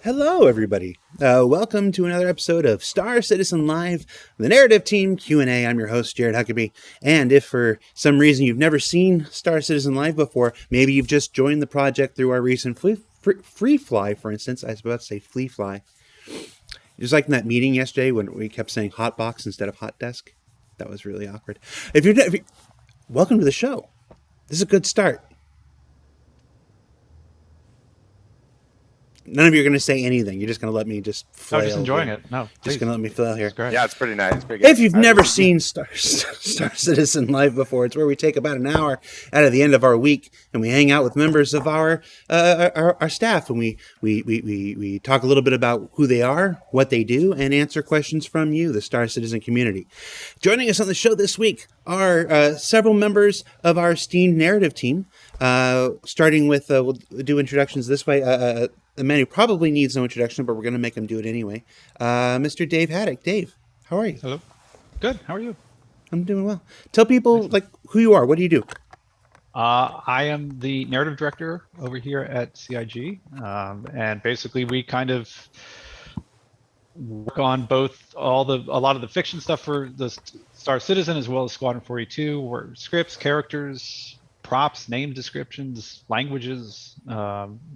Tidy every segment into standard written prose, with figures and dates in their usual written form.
Hello, everybody. Welcome to another episode of Star Citizen Live, the narrative team Q&A. I'm your host, Jared Huckabee. And if for some reason you've never seen Star Citizen Live before, maybe you've just joined the project through our recent free fly, for instance. I was about to say flea fly. Just like in that meeting yesterday when we kept saying hot box instead of hot desk. That was really awkward. Welcome to the show. This is a good start. None of you are going to say anything. You're just going to let me just flail. I'm just enjoying it. No, just going to let me flail here. Yeah, it's pretty nice. It's pretty if you've never seen Star Citizen Live before, it's where we take about an hour out of the end of our week and we hang out with members of our staff, and we talk a little bit about who they are, what they do, and answer questions from you, the Star Citizen community. Joining us on the show this week are several members of our esteemed narrative team. Starting with, we'll do introductions this way. A man who probably needs no introduction, but we're going to make him do it anyway. Mr. Dave Haddock. Dave, how are you? Hello. Good. How are you? I'm doing well. Tell people who you are. What do you do? I am the narrative director over here at CIG, and basically we kind of work on both a lot of the fiction stuff for the Star Citizen as well as Squadron 42, where scripts, characters, props, name descriptions, languages.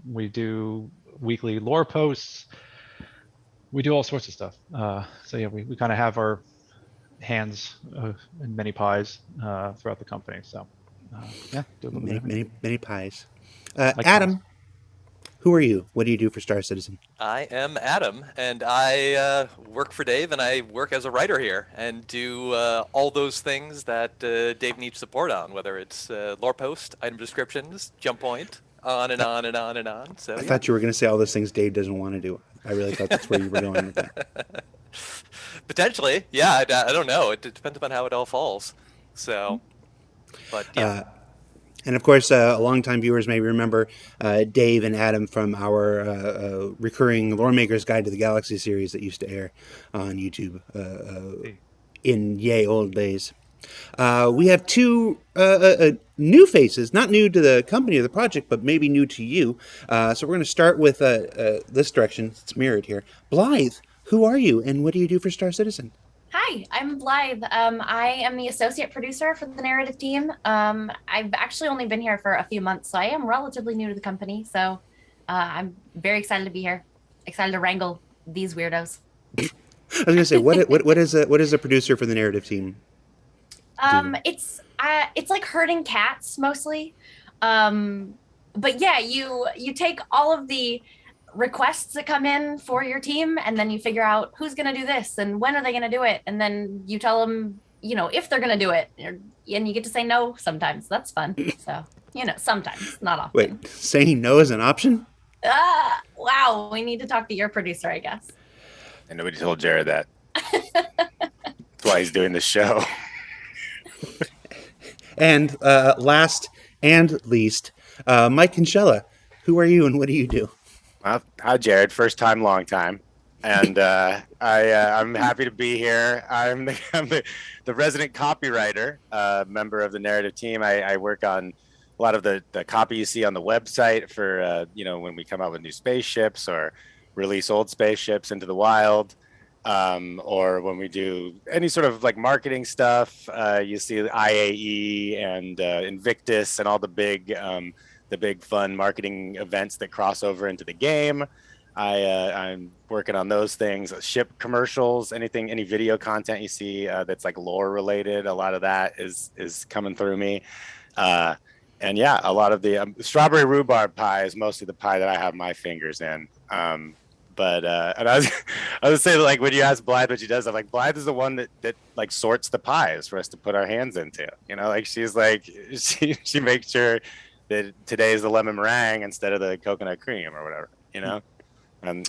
We do weekly lore posts. We do all sorts of stuff. So yeah, we kind of have our hands in many pies throughout the company. So yeah, do a little many pies. Adam, who are you? What do you do for Star Citizen? I am Adam, and I work for Dave, and I work as a writer here and do all those things that Dave needs support on, whether it's lore post, item descriptions, jump point, on and on and on and on. So I thought you were going to say all those things Dave doesn't want to do. I really thought that's where you were going with that. Potentially, yeah. I don't know. It depends upon how it all falls. So, but yeah. And of course, longtime viewers may remember Dave and Adam from our recurring Lore Maker's Guide to the Galaxy series that used to air on YouTube in yay old days. We have two new faces, not new to the company or the project, but maybe new to you. So we're going to start with this direction. It's mirrored here. Blythe, who are you and what do you do for Star Citizen? Hi, I'm Blythe. I am the associate producer for the narrative team. I've actually only been here for a few months, so I am relatively new to the company. So I'm very excited to be here. Excited to wrangle these weirdos. I was going to say, what is a producer for the narrative team? It's like herding cats mostly. But yeah, you take all of the requests that come in for your team, and then you figure out who's going to do this and when are they going to do it, and then you tell them, if they're going to do it, and you get to say no sometimes. That's fun. So, sometimes, not often. Wait, saying no is an option? Wow, we need to talk to your producer, I guess. And nobody told Jared that. That's why he's doing this show. And last and least, Mike Concella, who are you and what do you do? Hi, Jared. First time, long time. And I'm happy to be here. I'm the resident copywriter, member of the narrative team. I work on a lot of the copy you see on the website for, when we come out with new spaceships or release old spaceships into the wild, or when we do any sort of marketing stuff. You see the IAE and Invictus and all the big fun marketing events that cross over into the game. I'm working on those things. Ship commercials, any video content you see that's lore related, a lot of that is coming through me. And yeah, a lot of the strawberry rhubarb pie is mostly the pie that I have my fingers in. But and I was saying, when you ask Blythe what she does, I'm like, Blythe is the one that sorts the pies for us to put our hands into. She's she makes sure that today is the lemon meringue instead of the coconut cream or whatever, and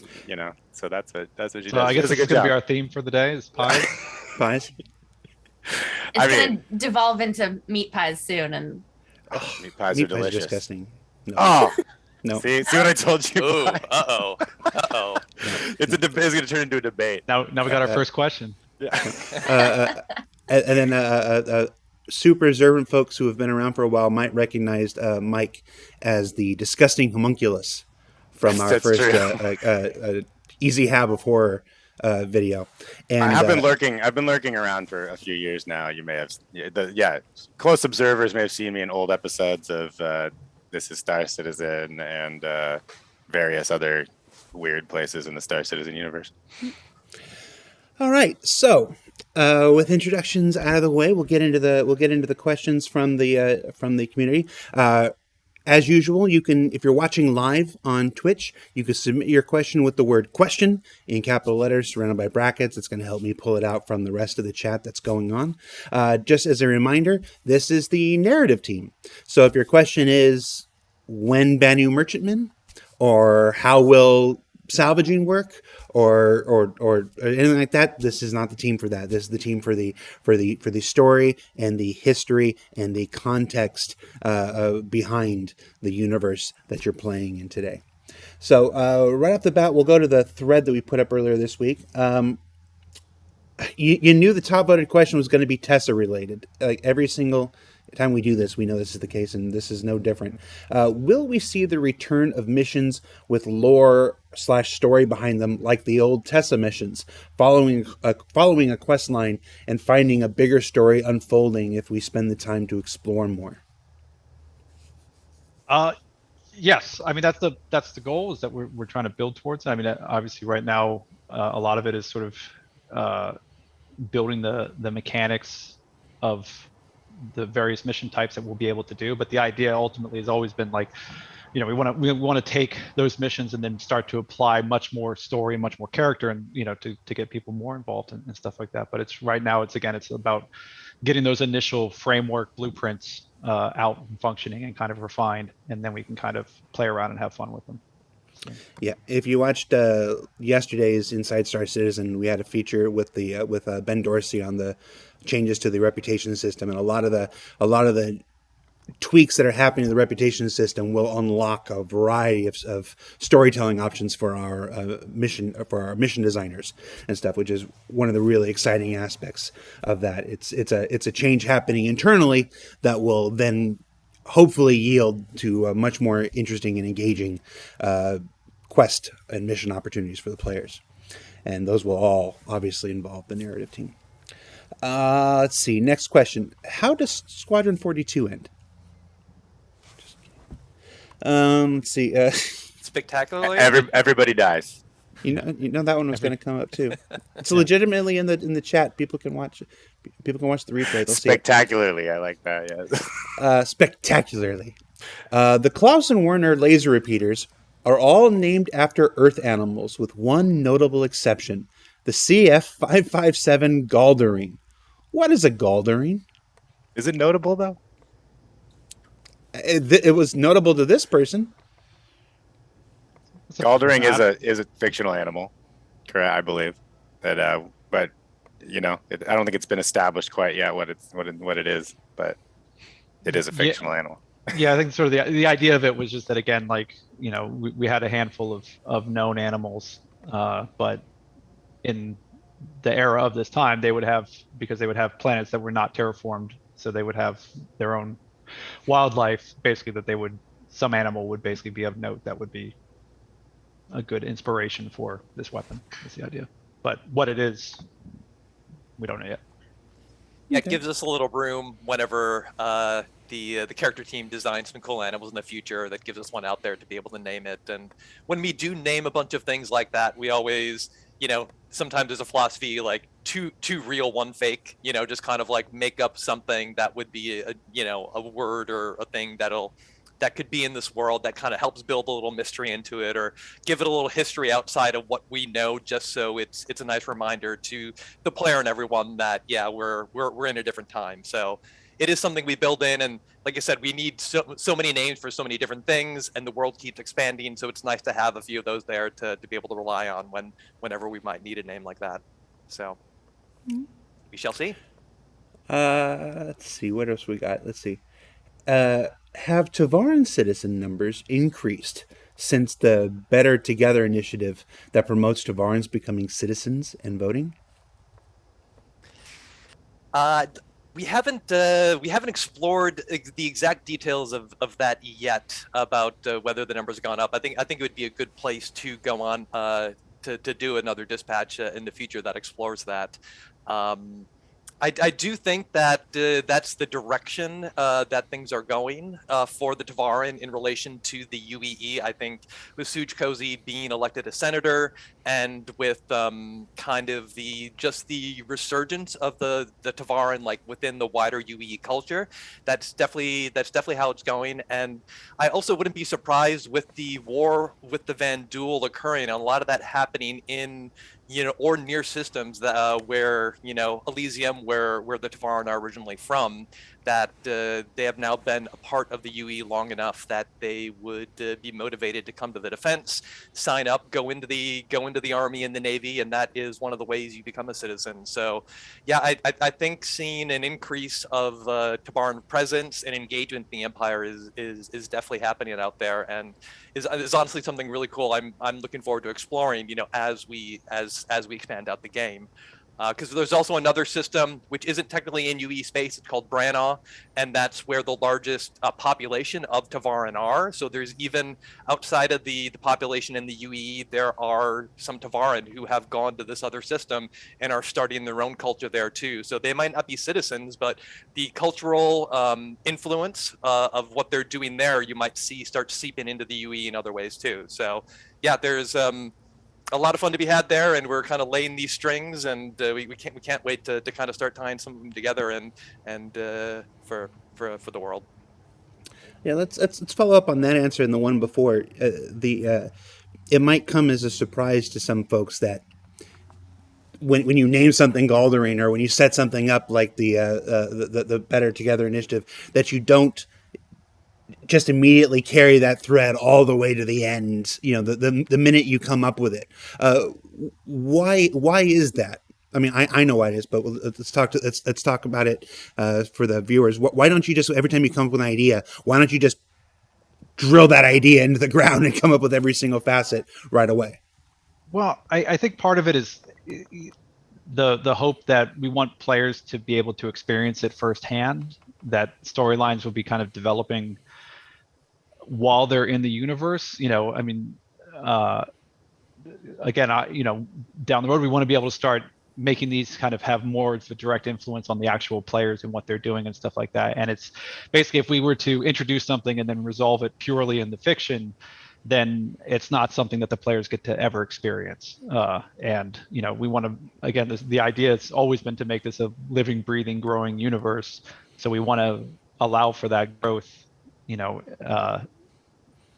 so that's what she does. So I guess this is going to be our theme for the day is pies. Pies. It's going to devolve into meat pies soon, and meat pies are delicious. Pies are disgusting. No. Oh. No. See what I told you? Ooh, uh-oh. It's going to turn into a debate. Now we got our first question. Yeah. And then super observant folks who have been around for a while might recognize Mike as the disgusting homunculus from our That's first true. Easy Hab of Horror video. And I have been lurking. I've been lurking around for a few years now. You may have, close observers may have seen me in old episodes of This Is Star Citizen and various other weird places in the Star Citizen universe. All right, so with introductions out of the way, we'll get into the questions from the community. As usual, you can, if you're watching live on Twitch, you can submit your question with the word "question" in capital letters surrounded by brackets. It's going to help me pull it out from the rest of the chat that's going on. Just as a reminder, this is the narrative team. So if your question is, when Banu Merchantman, or how will salvaging work, or anything like that, this is not the team for that. This is the team for the story and the history and the context behind the universe that you're playing in today. So right off the bat, we'll go to the thread that we put up earlier this week. You knew the top voted question was going to be Tessa related. Like every single time we do this, we know this is the case, and this is no different. Will we see the return of missions with lore/story behind them, like the old Tessa missions, following a quest line and finding a bigger story unfolding if we spend the time to explore more? Yes, I mean that's the goal, is that we're trying to build towards it. I mean, obviously right now a lot of it is sort of building the mechanics of the various mission types that we'll be able to do, but the idea ultimately has always been like, we want to take those missions and then start to apply much more story and much more character, and to get people more involved and stuff like that. But it's about getting those initial framework blueprints out and functioning and kind of refined, and then we can kind of play around and have fun with them. Yeah, if you watched yesterday's Inside Star Citizen, we had a feature with Ben Dorsey on the changes to the reputation system, and a lot of the tweaks that are happening to the reputation system will unlock a variety of storytelling options for our mission designers and stuff, which is one of the really exciting aspects of that. It's a change happening internally that will then hopefully yield to much more interesting and engaging quest and mission opportunities for the players. And those will all obviously involve the narrative team. Let's see. Next question. How does Squadron 42 end? Let's see. Spectacularly. Everybody dies. You know that one was going to come up too. It's legitimately in the chat. People can watch the replay. They'll Spectacularly, I like that. Yes. Spectacularly. The Klaus and Werner laser repeaters are all named after Earth animals, with one notable exception: the CF-557 Galderine. What is a Galderine? Is it notable though? It was notable to this person. Galderine is a fictional animal, correct? I believe that, but I don't think it's been established quite yet what it is, but it is a fictional animal. Yeah, I think sort of the idea of it was just that, again, like we had a handful of known animals, but in the era of this time, they would have planets that were not terraformed, so they would have their own wildlife, basically, that some animal would basically be of note that would be a good inspiration for this weapon. That's the idea. But what it is, we don't know yet. Yeah, it gives us a little room whenever the character team designs some cool animals in the future. That gives us one out there to be able to name it. And when we do name a bunch of things like that, we always, sometimes there's a philosophy like two real, one fake. Just kind of like make up something that would be a word or a thing that could be in this world that kind of helps build a little mystery into it, or give it a little history outside of what we know, just so it's a nice reminder to the player and everyone that we're in a different time. So it is something we build in, and like I said, we need so many names for so many different things, and the world keeps expanding, so it's nice to have a few of those there to be able to rely on whenever we might need a name like that. So we shall see. Let's see, what else we got? Let's see. Have Tavaran citizen numbers increased since the Better Together initiative that promotes Tavarans becoming citizens and voting? We haven't explored the exact details of that yet about whether the numbers have gone up. I think it would be a good place to go on to do another dispatch in the future that explores that. I do think that that's the direction that things are going for the Tavaran in relation to the UEE. I think with Suj Cozy being elected a senator, and with kind of the resurgence of the Tavaran like within the wider UEE culture, that's definitely how it's going. And I also wouldn't be surprised with the war with the Vanduul occurring, and a lot of that happening in or near systems that where Elysium, where the Tavaran are originally from, that they have now been a part of the UE long enough that they would be motivated to come to the defense, sign up, go into the army and the navy, and that is one of the ways you become a citizen. So, yeah, I think seeing an increase of Tavaran presence and engagement in the Empire is definitely happening out there, and is honestly something really cool. I'm looking forward to exploring, as we expand out the game. Because there's also another system which isn't technically in UE space. It's called Branagh, and that's where the largest population of Tavaran are. So there's even outside of the population in the UE, there are some Tavaran who have gone to this other system and are starting their own culture there too. So they might not be citizens, but the cultural influence of what they're doing there, you might see start seeping into the UE in other ways too. So yeah, there's a lot of fun to be had there, and we're kind of laying these strings, and we can't wait to kind of start tying some of them together and for the world. Yeah, let's follow up on that answer and the one before. It might come as a surprise to some folks that when you name something Galderine, or when you set something up like the Better Together initiative, that you don't just immediately carry that thread all the way to the end. The minute you come up with it, why is that? I mean, I know why it is, but let's talk about it for the viewers. Why don't you just, every time you come up with an idea, why don't you just drill that idea into the ground and come up with every single facet right away? Well, I think part of it is the hope that we want players to be able to experience it firsthand, that storylines will be kind of developing while they're in the universe. I mean, again, down the road, we want to be able to start making these kind of have more of a direct influence on the actual players and what they're doing and stuff like that. And it's basically, if we were to introduce something and then resolve it purely in the fiction, then it's not something that the players get to ever experience. And we want to, again, the idea has always been to make this a living, breathing, growing universe. So we want to allow for that growth,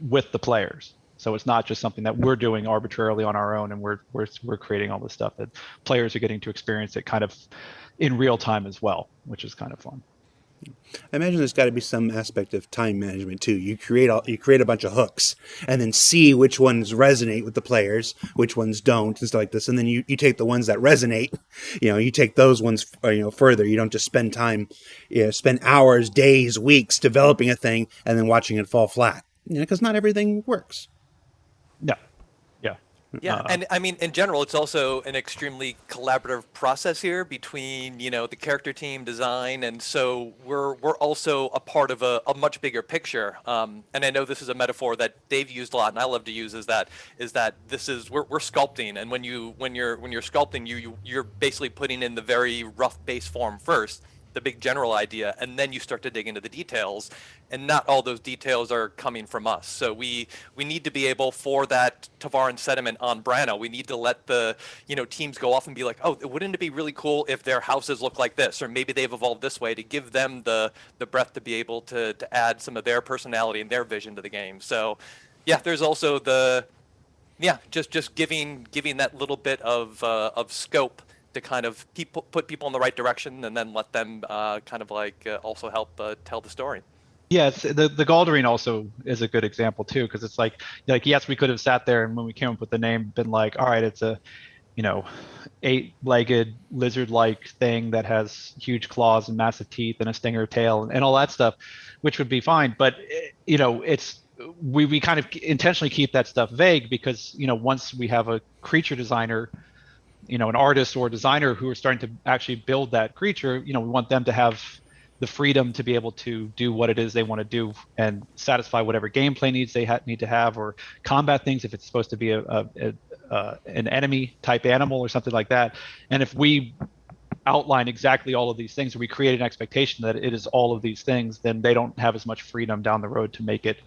with the players. So it's not just something that we're doing arbitrarily on our own, and we're creating all this stuff, that players are getting to experience it kind of in real time as well, which is kind of fun. I imagine there's got to be some aspect of time management too. You create a bunch of hooks, and then see which ones resonate with the players, which ones don't, and stuff like this. And then you take the ones that resonate, you take those ones, further. You don't just spend time, spend hours, days, weeks developing a thing and then watching it fall flat. Because not everything works. No. Yeah, and I mean, in general, it's also an extremely collaborative process here between, the character team, design, and so we're also a part of a much bigger picture. And I know this is a metaphor that Dave used a lot, and I love to use, is that we're sculpting, and when you're sculpting, you're basically putting in the very rough base form first, the big general idea, and then you start to dig into the details, and not all those details are coming from us. So we need to be able, for that Tavaran sediment on Branagh, we need to let the teams go off and be like, oh, wouldn't it be really cool if their houses look like this, or maybe they've evolved this way, to give them the breadth to be able to add some of their personality and their vision to the game. So yeah, there's also just giving that little bit of scope to kind of put people in the right direction, and then let them kind of like also help tell the story. Yeah, the Galderine also is a good example too, because it's like yes, we could have sat there and when we came up with the name, been like, all right, it's a 8-legged lizard-like thing that has huge claws and massive teeth and a stinger tail and all that stuff, which would be fine. But it's we kind of intentionally keep that stuff vague, because once we have a creature designer an artist or designer who are starting to actually build that creature, we want them to have the freedom to be able to do what it is they want to do and satisfy whatever gameplay needs they need to have, or combat things if it's supposed to be an enemy type animal or something like that. And if we outline exactly all of these things, or we create an expectation that it is all of these things, then they don't have as much freedom down the road to make it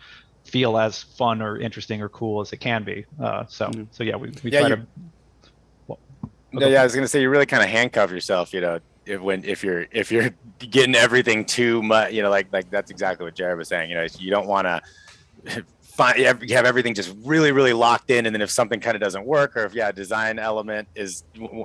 feel as fun or interesting or cool as it can be. So yeah, we try to. I was gonna say, you really kind of handcuff yourself, if you're getting everything too much, like that's exactly what Jared was saying. You don't want to you have everything just really, really locked in, and then if something kind of doesn't work, or if a design element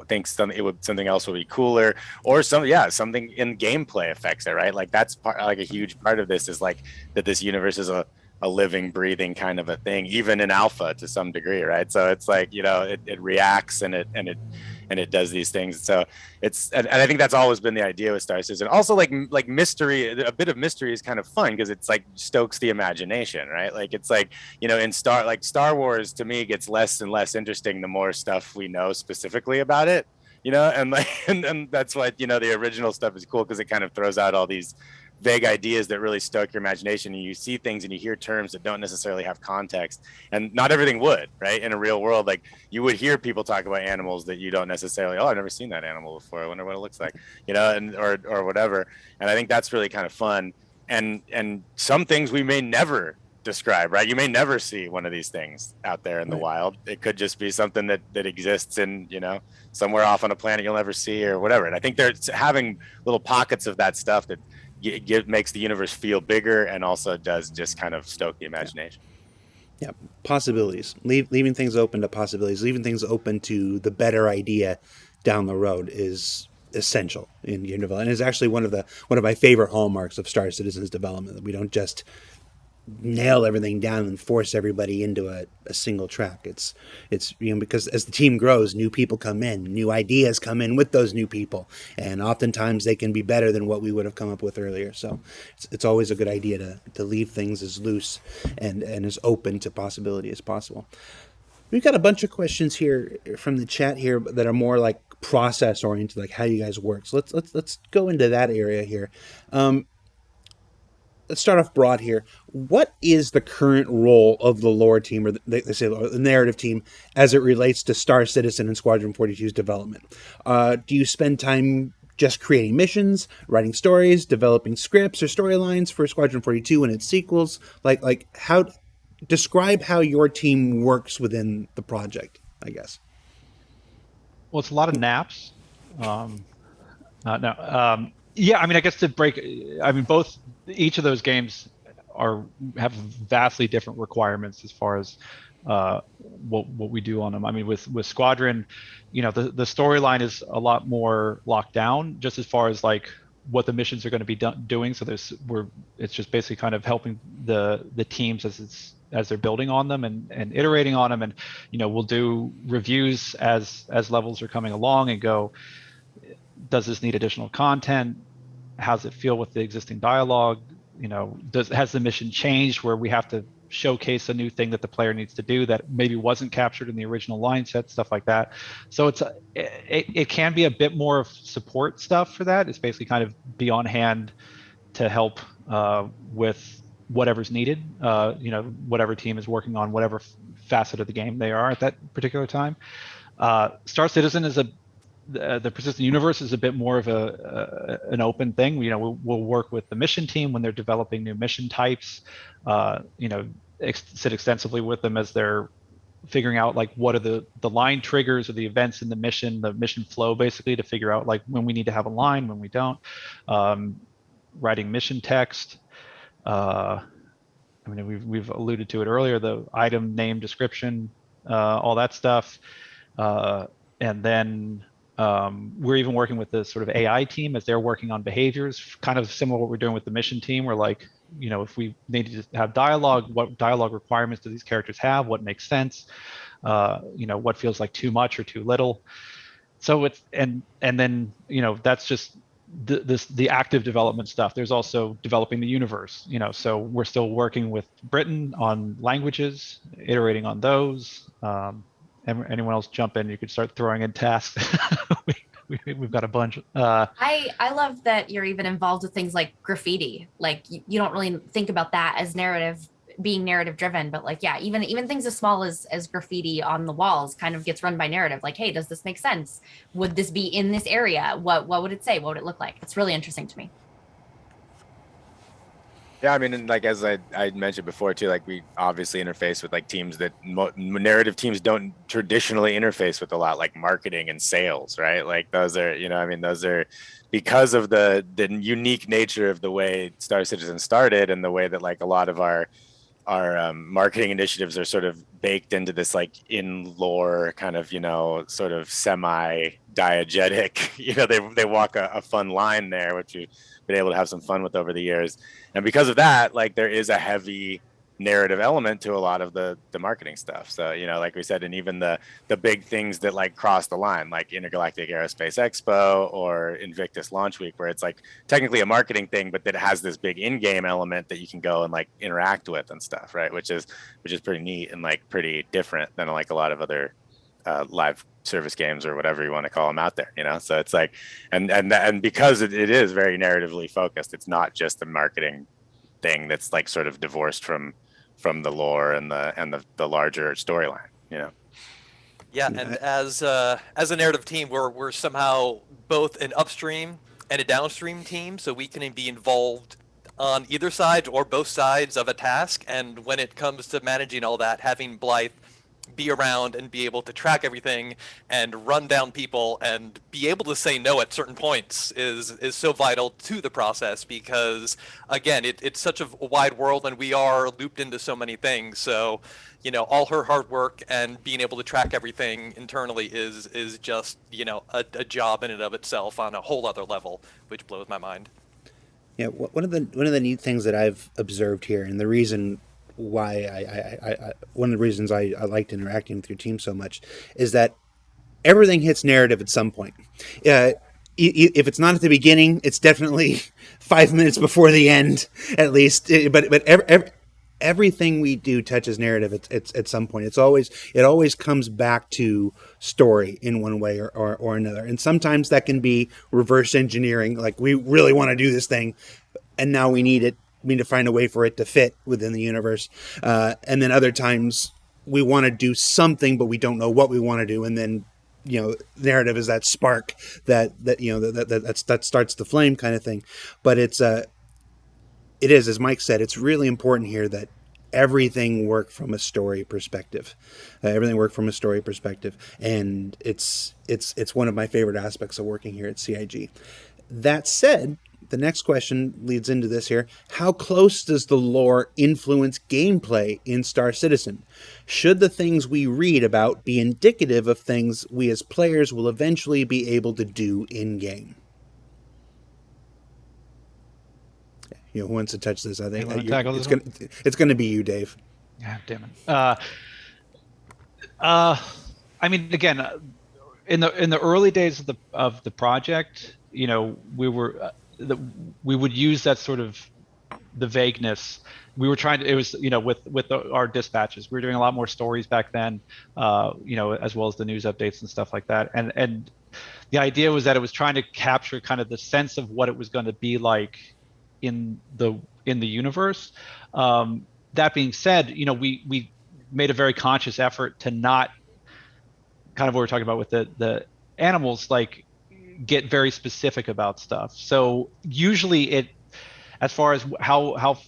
thinks something else will be cooler, or something in gameplay affects it, right? Like that's like a huge part of this is like that this universe is a living, breathing kind of a thing, even in alpha to some degree, right? So it's like it reacts and it does these things. So and I think that's always been the idea with Star Citizen. Also, like mystery, a bit of mystery is kind of fun because it's like stokes the imagination, right? Like it's like in Star Wars to me gets less and less interesting the more stuff we know specifically about it, and like and that's why the original stuff is cool because it kind of throws out all these vague ideas that really stoke your imagination, and you see things and you hear terms that don't necessarily have context, and not everything would, right? In a real world, like you would hear people talk about animals that you don't necessarily, I've never seen that animal before, I wonder what it looks like, and or whatever. And I think that's really kind of fun, and some things we may never describe, right? You may never see one of these things out there in the wild. It could just be something that exists in somewhere off on a planet you'll never see or whatever. And I think they're having little pockets of that stuff that makes the universe feel bigger, and also does just kind of stoke the imagination. Yeah, possibilities. Leaving things open to possibilities, leaving things open to the better idea down the road is essential in game development. And it's actually one of my favorite hallmarks of Star Citizen's development, that we don't just nail everything down and force everybody into a single track. It's because as the team grows, new people come in, new ideas come in with those new people, and oftentimes they can be better than what we would have come up with earlier. So it's always a good idea to leave things as loose and as open to possibility as possible. We've got a bunch of questions here from the chat here that are more like process oriented, like how you guys work. So let's go into that area here. Let's start off broad here. What is the current role of the lore team, or they say the narrative team, as it relates to Star Citizen and Squadron 42's development? Do you spend time just creating missions, writing stories, developing scripts or storylines for Squadron 42 and its sequels? Like how describe how your team works within the project, I guess. Well, it's a lot of naps. Yeah, I mean, I guess each of those games have vastly different requirements as far as what we do on them. I mean, with Squadron, the storyline is a lot more locked down, just as far as like what the missions are going to be doing. So it's just basically kind of helping the teams as they're building on them and iterating on them, and we'll do reviews as levels are coming along and go, does this need additional content? How's it feel with the existing dialogue? Has the mission changed where we have to showcase a new thing that the player needs to do that maybe wasn't captured in the original line set, stuff like that. So it can be a bit more of support stuff for that. It's basically kind of be on hand to help with whatever's needed. Whatever team is working on whatever facet of the game they are at that particular time. Star Citizen is the persistent universe is a bit more of an open thing. We'll work with the mission team when they're developing new mission types. Sit extensively with them as they're figuring out like what are the line triggers or the events in the mission flow, basically, to figure out like when we need to have a line, when we don't. Writing mission text. We've alluded to it earlier, the item name description, all that stuff, and then. We're even working with the sort of AI team as they're working on behaviors, kind of similar to what we're doing with the mission team. We're like, if we need to have dialogue, what dialogue requirements do these characters have? What makes sense? What feels like too much or too little? So it's and then that's just the active development stuff. There's also developing the universe. So we're still working with Britain on languages, iterating on those. anyone else jump in. You could start throwing in tasks. We've got a bunch. I love that you're even involved with things like graffiti. Like you don't really think about that as being narrative driven, but like, yeah, even things as small as graffiti on the walls kind of gets run by narrative. Like, hey, does this make sense? Would this be in this area? What would it say? What would it look like? It's really interesting to me. Yeah, I mean, and like as I mentioned before too, like we obviously interface with like teams that narrative teams don't traditionally interface with a lot, like marketing and sales, right? Like those are, I mean, those are because of the unique nature of the way Star Citizen started and the way that like a lot of our marketing initiatives are sort of baked into this like in lore kind of, sort of semi diegetic, they walk a fun line there, which we've been able to have some fun with over the years. And because of that, like there is a heavy narrative element to a lot of the marketing stuff. So, like we said, and even the big things that like cross the line, like Intergalactic Aerospace Expo or Invictus Launch Week, where it's like technically a marketing thing, but that has this big in-game element that you can go and like interact with and stuff, right? Which is pretty neat and like pretty different than like a lot of other live service games or whatever you want to call them out there, So it's like, and because it is very narratively focused, it's not just a marketing thing that's like sort of divorced from the lore and the larger storyline, Yeah, and as a narrative team, we're somehow both an upstream and a downstream team, so we can be involved on either side or both sides of a task. And when it comes to managing all that, having Blythe be around and be able to track everything and run down people and be able to say no at certain points is so vital to the process, because again, it's such a wide world and we are looped into so many things. So, all her hard work and being able to track everything internally is just, a job in and of itself on a whole other level, which blows my mind. Yeah, one of the neat things that I've observed here, and the reason why I one of the reasons I liked interacting with your team so much, is that everything hits narrative at some point. If it's not at the beginning, it's definitely 5 minutes before the end, at least. But everything we do touches narrative at some point. It always comes back to story in one way or another. And sometimes that can be reverse engineering, like we really want to do this thing, and now we need it. We need to find a way for it to fit within the universe. And then other times we want to do something, but we don't know what we want to do. And then, narrative is that spark that starts the flame kind of thing. But it is, as Mike said, it's really important here that everything work from a story perspective. And it's one of my favorite aspects of working here at CIG. That said, the next question leads into this here. How close does the lore influence gameplay in Star Citizen? Should the things we read about be indicative of things we as players will eventually be able to do in-game? Who wants to touch this? I think it's going to be you, Dave. Yeah, damn it. I mean, again, in the early days of the project, we would use that sort of the vagueness. We were trying to, it was, with our dispatches, we were doing a lot more stories back then, as well as the news updates and stuff like that. And the idea was that it was trying to capture kind of the sense of what it was going to be like in the universe. That being said, we made a very conscious effort to not, kind of what we're talking about with the animals, like get very specific about stuff. So usually as far as how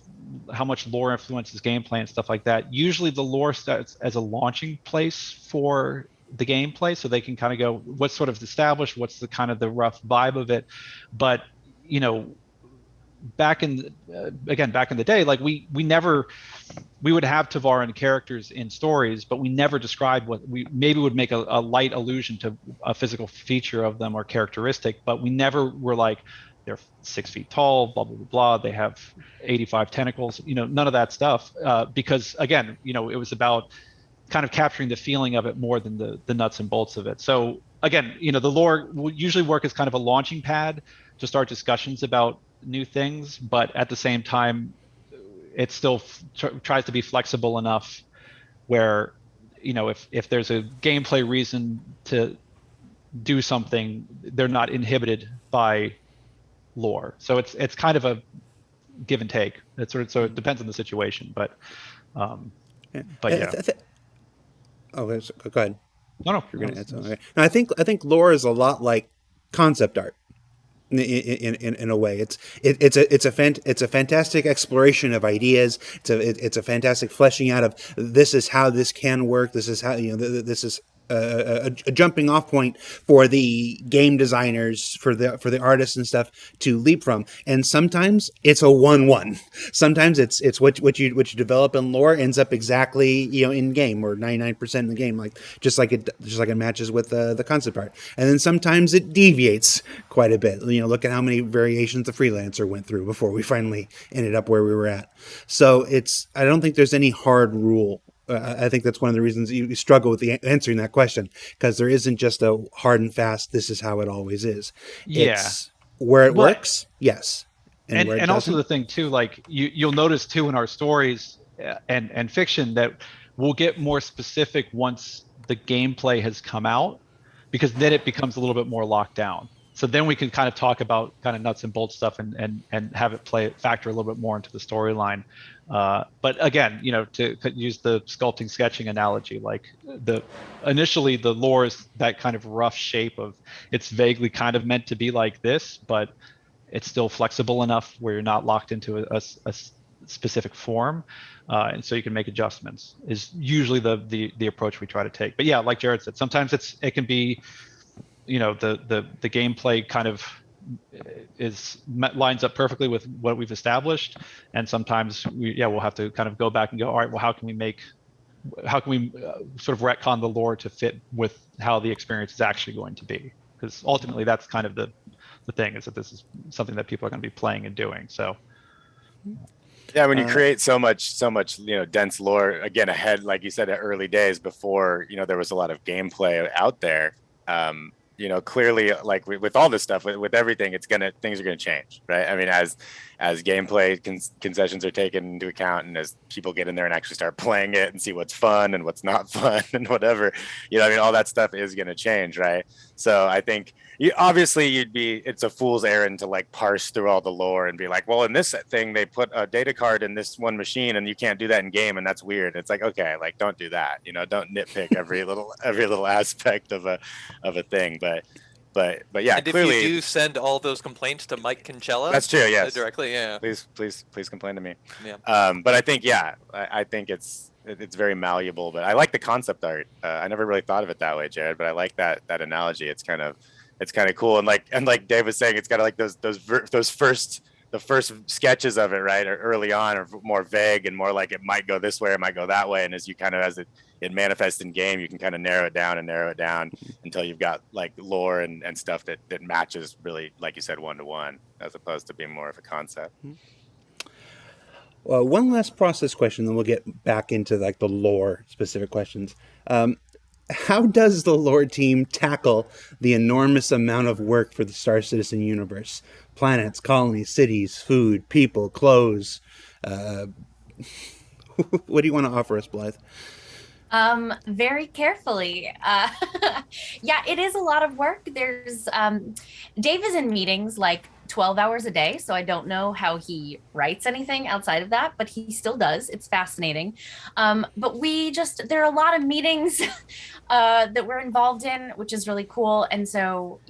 much lore influences gameplay and stuff like that, usually the lore starts as a launching place for the gameplay, so they can kind of go, what's sort of established, what's the kind of the rough vibe of it. But back in the day, like we would have Tavaran characters in stories, but we never described what we maybe would make a light allusion to a physical feature of them or characteristic, but we never were like, they're 6 feet tall, blah, blah, blah, blah. They have 85 tentacles, none of that stuff. Because again, it was about kind of capturing the feeling of it more than the nuts and bolts of it. So again, the lore will usually work as kind of a launching pad to start discussions about new things, but at the same time, it still tries to be flexible enough where if there's a gameplay reason to do something, they're not inhibited by lore. So it's kind of a give and take. So it depends on the situation, but yeah. Oh, go ahead. No. You're gonna add something. Okay. No, I think lore is a lot like concept art. In a way, it's a fantastic exploration of ideas. It's a fantastic fleshing out of this is how this can work. This is how this is a jumping off point for the game designers, for the artists and stuff to leap from. And sometimes it's a 1-1. Sometimes it's what you develop in lore ends up exactly in game, or 99% in the game, just like it matches with the concept art. And then sometimes it deviates quite a bit. Look at how many variations the Freelancer went through before we finally ended up where we were at. So I don't think there's any hard rule. I think that's one of the reasons you struggle with answering that question, because there isn't just a hard and fast, this is how it always is. Yeah. It's where it works, yes. And also the thing too, like you'll notice too in our stories and fiction that we'll get more specific once the gameplay has come out, because then it becomes a little bit more locked down. So then we can kind of talk about kind of nuts and bolts stuff and have it factor a little bit more into the storyline. But again, to use the sculpting sketching analogy, like initially the lore is that kind of rough shape of, it's vaguely kind of meant to be like this, but it's still flexible enough where you're not locked into a specific form, and so you can make adjustments. Is usually the approach we try to take. But yeah, like Jared said, sometimes it can be, the gameplay kind of lines up perfectly with what we've established, and sometimes we'll have to kind of go back and go, all right, well, how can we sort of retcon the lore to fit with how the experience is actually going to be? Because ultimately that's kind of the thing, is that this is something that people are going to be playing and doing. So yeah, when you create so much dense lore, again, ahead, like you said, at early days before there was a lot of gameplay out there, clearly, like with all this stuff, with everything, things are gonna change, right? I mean, as gameplay concessions are taken into account, and as people get in there and actually start playing it and see what's fun and what's not fun and whatever, all that stuff is gonna change, right? So I think it's a fool's errand to like parse through all the lore and be like, well, in this thing they put a data card in this one machine and you can't do that in game, and that's weird. It's like, okay, like don't do that, don't nitpick every little aspect of a thing. But yeah, and clearly, if you do send all those complaints to Mike Concella, that's true. Yes, directly. Yeah. Please complain to me. Yeah. But I think I think it's very malleable. But I like the concept art. I never really thought of it that way, Jared. But I like that analogy. It's kind of cool. And like Dave was saying, it's kind of like the first sketches of it, right, or early on, are more vague and more like it might go this way, it might go that way. And as you kind of, as it manifests in game, you can kind of narrow it down until you've got like lore and stuff that matches really, like you said, 1-to-1, as opposed to being more of a concept. Well, one last process question, then we'll get back into like the lore specific questions. How does the lore team tackle the enormous amount of work for the Star Citizen universe? Planets, colonies, cities, food, people, clothes. What do you want to offer us, Blythe? Very carefully. Yeah, it is a lot of work. There's Dave is in meetings like 12 hours a day, so I don't know how he writes anything outside of that, but he still does. It's fascinating. But there are a lot of meetings that we're involved in, which is really cool. And so,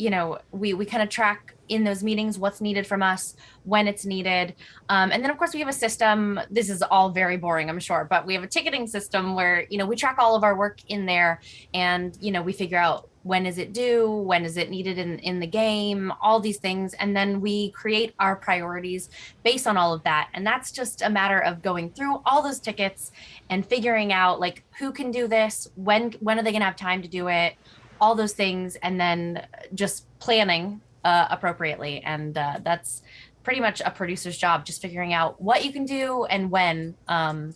we kind of track in those meetings what's needed from us, when it's needed. And then of course we have a system. This is all very boring, I'm sure, but we have a ticketing system where, we track all of our work in there, and, we figure out when is it due, when is it needed in the game, all these things. And then we create our priorities based on all of that. And that's just a matter of going through all those tickets and figuring out like who can do this, when are they gonna have time to do it, all those things, and then just planning appropriately. And that's pretty much a producer's job, just figuring out what you can do and when, and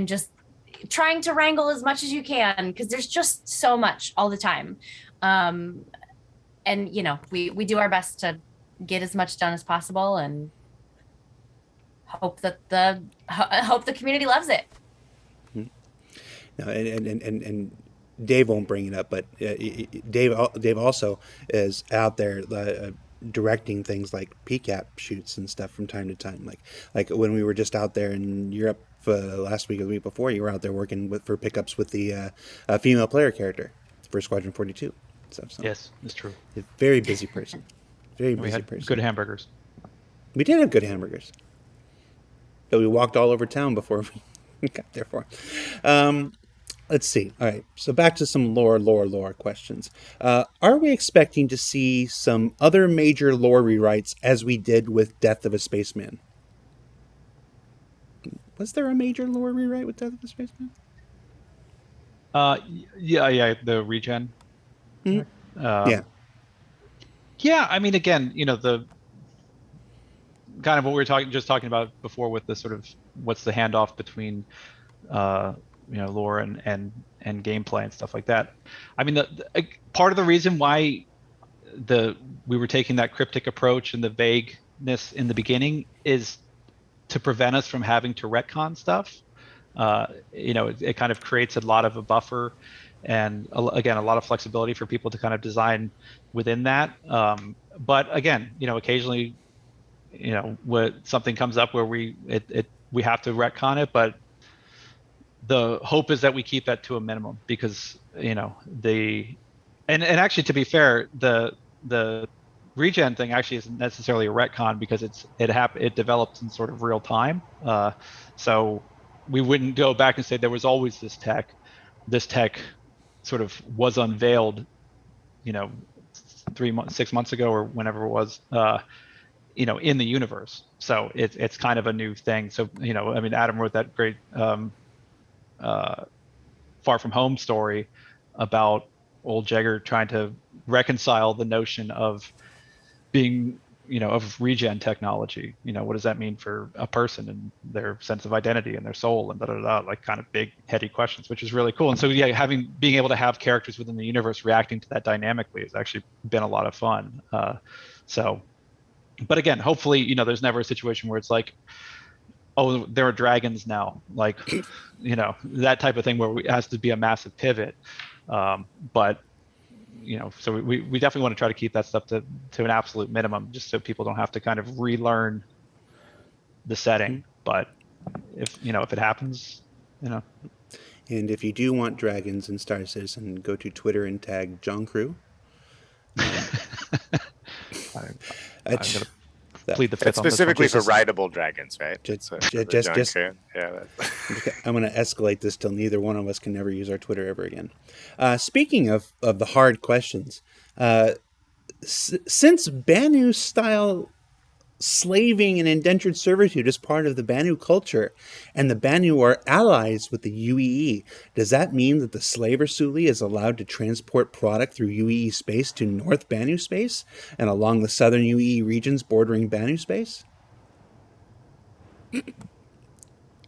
just trying to wrangle as much as you can, because there's just so much all the time. And we do our best to get as much done as possible, and hope that the community loves it. No, and Dave won't bring it up, but Dave also is out there directing things like PCAP shoots and stuff from time to time. Like when we were just out there in Europe last week or the week before, you were out there working for pickups with the female player character for Squadron 42. So Yes, it's true. a very busy person. Very We busy had person. good hamburgers. We did have good hamburgers, but we walked all over town before we got there for. Let's see. All right. So back to some lore questions. Are we expecting to see some other major lore rewrites as we did with Death of a Spaceman? Was there a major lore rewrite with Death of a Spaceman? Yeah, the regen. Mhm. Yeah. Yeah, I mean, again, the kind of what we were talking about before with the sort of what's the handoff between lore and gameplay and stuff like that. I mean, part of the reason why we were taking that cryptic approach and the vagueness in the beginning is to prevent us from having to retcon stuff. It kind of creates a lot of a buffer and again a lot of flexibility for people to kind of design within that. But again, occasionally, something comes up where we have to retcon it, but the hope is that we keep that to a minimum because and actually, to be fair, the regen thing actually isn't necessarily a retcon because it developed in sort of real time. So we wouldn't go back and say there was always this tech. This tech sort of was unveiled, 6 months ago or whenever it was, in the universe. So it's kind of a new thing. So I mean, Adam wrote that great Far From Home story about old Jagger trying to reconcile the notion of being, of regen technology. What does that mean for a person and their sense of identity and their soul and like kind of big heady questions, which is really cool. And so yeah, being able to have characters within the universe reacting to that dynamically has actually been a lot of fun. But again, hopefully, there's never a situation where it's like, oh, there are dragons now, like, that type of thing where it has to be a massive pivot. But, so we definitely want to try to keep that stuff to an absolute minimum, just so people don't have to kind of relearn the setting. But if it happens, And if you do want dragons in Star Citizen, go to Twitter and tag John Crew. I'm gonna plead the fifth. It's specifically on this for rideable dragons, right? Just I'm going to escalate this till neither one of us can never use our Twitter ever again. Speaking of the hard questions, since Banu-style slaving and indentured servitude is part of the Banu culture, and the Banu are allies with the UEE, does that mean that the slaver Suli is allowed to transport product through UEE space to North Banu space and along the southern UEE regions bordering Banu space?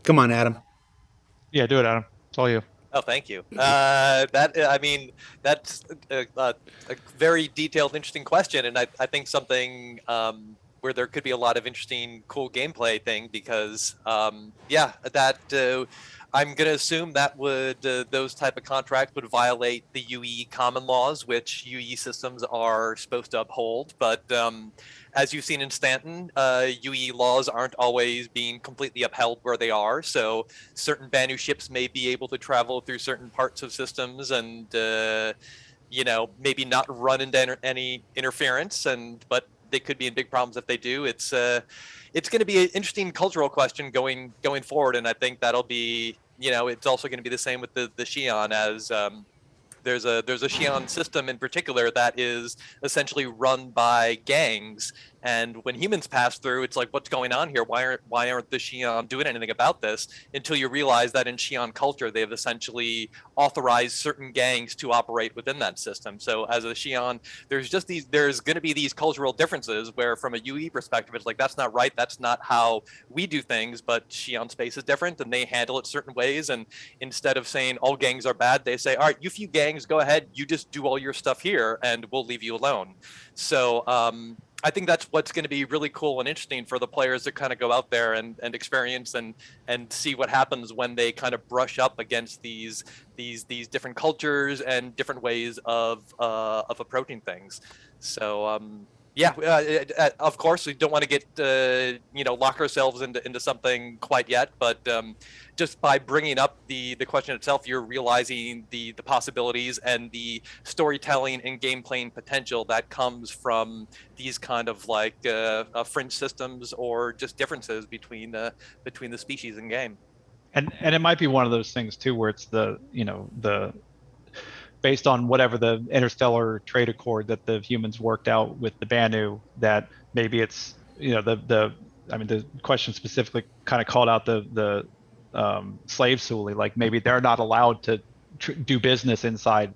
Come on, Adam. Yeah, do it, Adam. It's all you. Oh, thank you. That's a very detailed, interesting question, and I think something where there could be a lot of interesting, cool gameplay thing because, I'm going to assume that would those type of contracts would violate the UE common laws, which UE systems are supposed to uphold. But as you've seen in Stanton, UE laws aren't always being completely upheld where they are. So certain Banu ships may be able to travel through certain parts of systems and, maybe not run into any interference, but they could be in big problems if they do. It's going to be an interesting cultural question going forward, and I think that'll be, it's also going to be the same with the Xi'an, as there's a Xi'an system in particular that is essentially run by gangs, and when humans pass through, it's like, what's going on here? Why aren't the Xi'an doing anything about this? Until you realize that in Xi'an culture, they've essentially authorized certain gangs to operate within that system. So as a Xi'an, there's going to be these cultural differences where from a UE perspective, it's like, that's not right. That's not how we do things, but Xi'an space is different and they handle it certain ways. And instead of saying all gangs are bad, they say, all right, you few gangs, go ahead. You just do all your stuff here and we'll leave you alone. So, I think that's what's going to be really cool and interesting for the players to kind of go out there and experience and see what happens when they kind of brush up against these different cultures and different ways of approaching things. So yeah, of course we don't want to get lock ourselves into something quite yet, but just by bringing up the question itself, you're realizing the possibilities and the storytelling and game playing potential that comes from these kind of like fringe systems or just differences between the species in game. And it might be one of those things too, where it's the based on whatever the interstellar trade accord that the humans worked out with the Banu, that maybe it's the question specifically kind of called out the slave Suli, like maybe they're not allowed to do business inside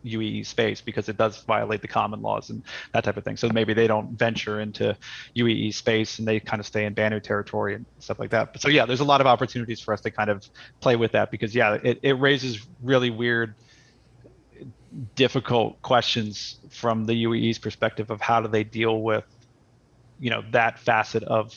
UEE space because it does violate the common laws and that type of thing. So maybe they don't venture into UEE space and they kind of stay in Banu territory and stuff like that. But so yeah, there's a lot of opportunities for us to kind of play with that, because yeah, it raises really weird, difficult questions from the UEE's perspective of how do they deal with that facet of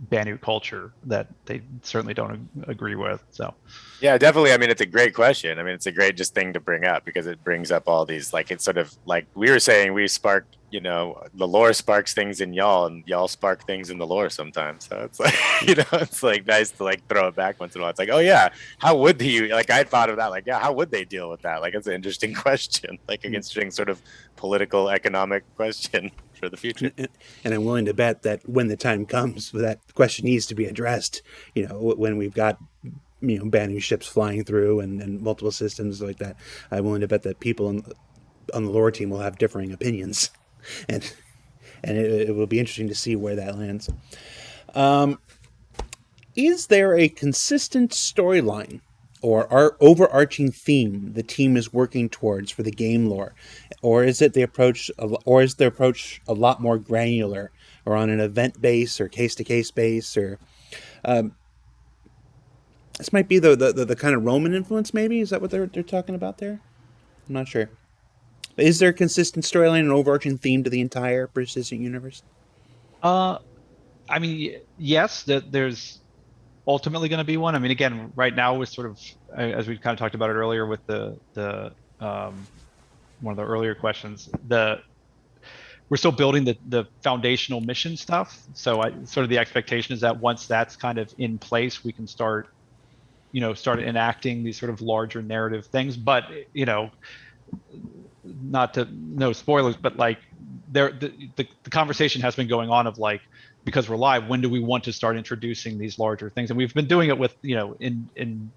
Banu culture that they certainly don't agree with. So yeah, definitely. I mean, it's a great question. I mean, it's a great just thing to bring up because it brings up all these, like, it's sort of like we were saying, we spark, the lore sparks things in y'all and y'all spark things in the lore sometimes. So it's like, it's like nice to like throw it back once in a while. It's like, oh yeah, how would I thought of that, like, yeah, how would they deal with that? Like, it's an interesting question, like an interesting sort of political, economic question for the future. And I'm willing to bet that when the time comes, that question needs to be addressed, when we've got Banu ships flying through and multiple systems like that. I'm willing to bet that people on the lore team will have differing opinions, and it will be interesting to see where that lands. Is there a consistent storyline or our overarching theme the team is working towards for the game lore, or is the approach a lot more granular, or on an event base or case to case base, or this might be the kind of Roman influence, maybe? Is that what they're talking about there? I'm not sure. But is there a consistent storyline and overarching theme to the entire persistent universe? I mean, yes, there's ultimately going to be one. I mean, again, right now we're sort of, as we kind of talked about it earlier with the one of the earlier questions, we're still building the foundational mission stuff. So sort of the expectation is that once that's kind of in place, we can start enacting these sort of larger narrative things. But no spoilers, but like the conversation has been going on of like, because we're live, when do we want to start introducing these larger things? And we've been doing it with in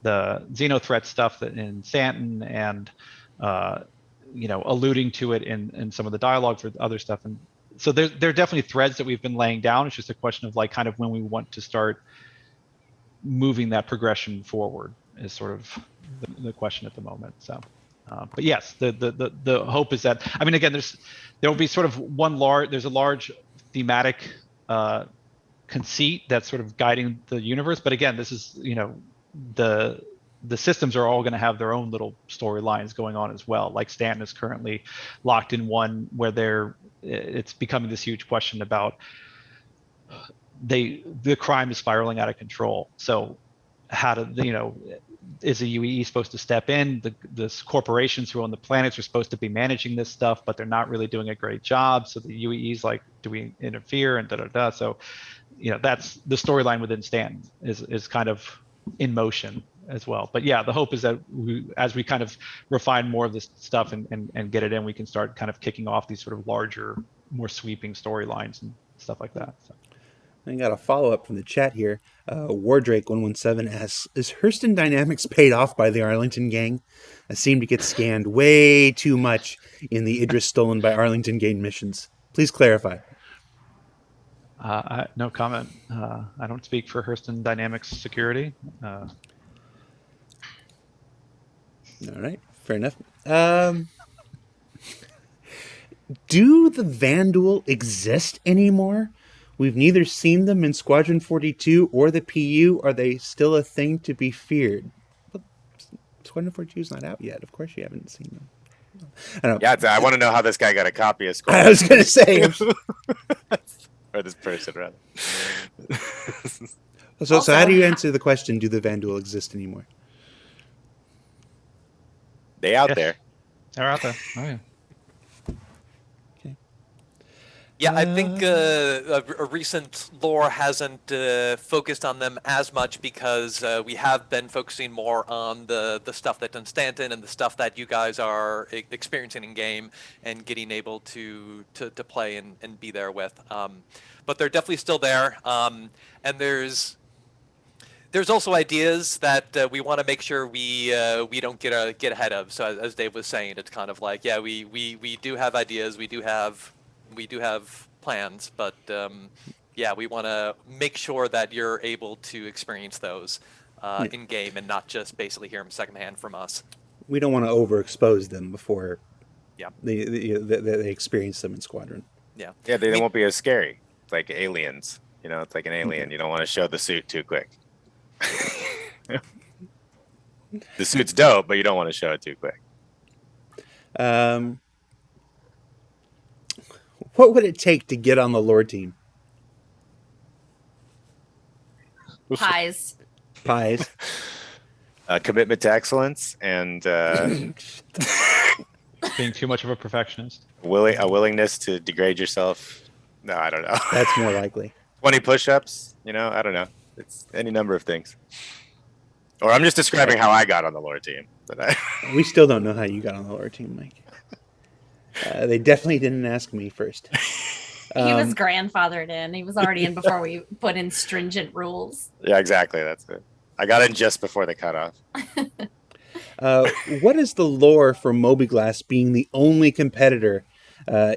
the Xenothreat stuff in Stanton, and alluding to it in some of the dialogue for other stuff. And so there are definitely threads that we've been laying down. It's just a question of like kind of when we want to start moving that progression forward is sort of the question at the moment. So but yes, the hope is that, I mean, again, there will be sort of there's a large thematic conceit that's sort of guiding the universe. But again, this is, the systems are all going to have their own little storylines going on as well. Like Stanton is currently locked in one where it's becoming this huge question about the crime is spiraling out of control. So how is the UEE supposed to step in? The corporations who own the planets are supposed to be managing this stuff, but they're not really doing a great job. So the UEE's like, do we interfere, and da-da-da. So, that's the storyline within Stanton is kind of in motion as well. But yeah, the hope is that as we kind of refine more of this stuff and get it in, we can start kind of kicking off these sort of larger, more sweeping storylines and stuff like that. So. I got a follow-up from the chat here. Wardrake117 asks, is Hurston Dynamics paid off by the Arlington gang? I seem to get scanned way too much in the Idris stolen by Arlington gang missions. Please clarify. No comment. I don't speak for Hurston Dynamics security. All right, fair enough. Do the Vanduul exist anymore? We've neither seen them in Squadron 42 or the PU. Are they still a thing to be feared? Well, Squadron 42 is not out yet. Of course you haven't seen them. I want to know how this guy got a copy of I Squadron. was going to say. Or this person, rather. So Also- how do you answer the question, do the Vanduul exist anymore? They out Yes. there. They're out there. Oh, yeah. Yeah, I think a recent lore hasn't focused on them as much because we have been focusing more on the stuff that's in Stanton and the stuff that you guys are experiencing in game and getting able to play and be there with. But they're definitely still there, and there's also ideas that we want to make sure we don't get ahead of. So as Dave was saying, it's kind of like, yeah, we do have ideas, we do have plans, but yeah, we want to make sure that you're able to experience those in game and not just basically hear them secondhand from us. We don't want to overexpose them before Yeah. they experience them in Squadron. Yeah. Yeah, they won't be as scary. It's like aliens. It's like an alien. You don't want to show the suit too quick. The suit's dope, but you don't want to show it too quick. What would it take to get on the lore team? Pies. Pies. Commitment to excellence and Being too much of a perfectionist. a willingness to degrade yourself. No, I don't know. That's more likely. 20 push-ups. I don't know. It's any number of things. Or I'm just describing how I got on the lore team. But We still don't know how you got on the lore team, Mike. They definitely didn't ask me first. He was grandfathered in. He was already in before we put in stringent rules. Yeah, exactly. That's it. I got in just before the cutoff. What is the lore for Mobiglass being the only competitor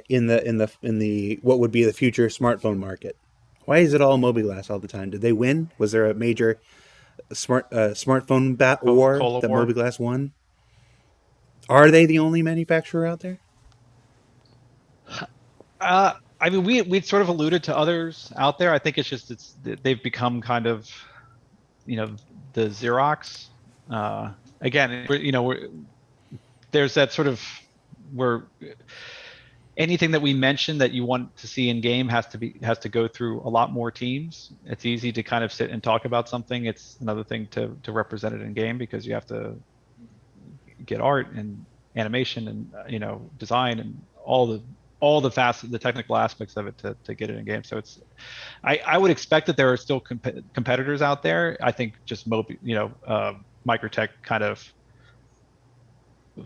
in the what would be the future smartphone market? Why is it all Mobiglass all the time? Did they win? Was there a major smartphone war Cola that war? Mobiglass won? Are they the only manufacturer out there? I mean, we'd sort of alluded to others out there. I think it's just they've become kind of, the Xerox. Again, there's that sort of where anything that we mention that you want to see in game has to go through a lot more teams. It's easy to kind of sit and talk about something. It's another thing to represent it in game because you have to get art and animation and design and all the the technical aspects of it to get it in game. So I would expect that there are still competitors out there. I think just Microtech kind of